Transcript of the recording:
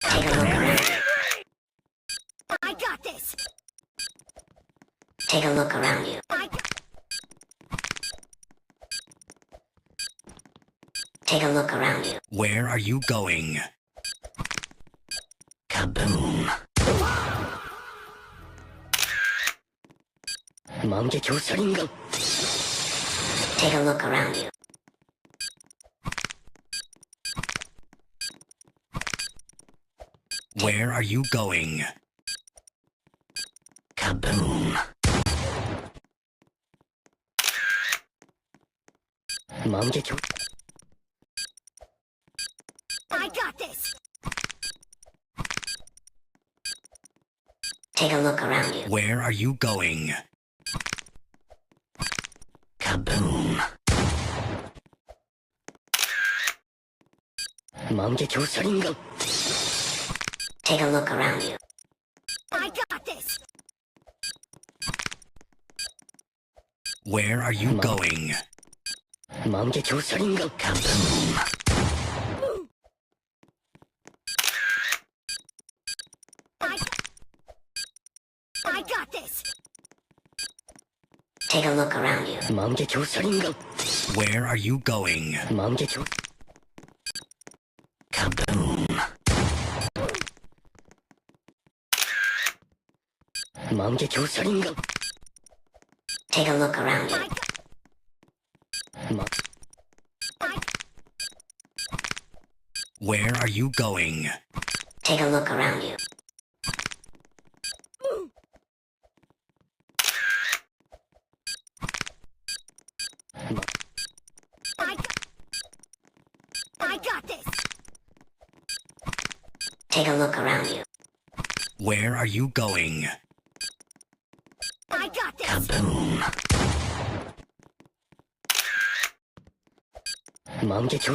Take a look around. I got this. Take a look around you. Take a look around you. Where are you going? Kaboom. 만개교 살인가? Take a look around you. Where are you going? Kaboom. 만개교. I got this. Take a look around you. Where are you going? Kaboom. 만개교 살인가? Take a look around you. I got this. Where are you going? 만개교 살인가? Kaboom. I got this. Take a look around you. 만개교 살인가? Where are you going? 만개교. Kaboom. 만개교 살인가? Take a look around you. Where are you going? Take a look around you. I got this. Take a look around you. Where are you going? I got this. Kaboom. 만개교.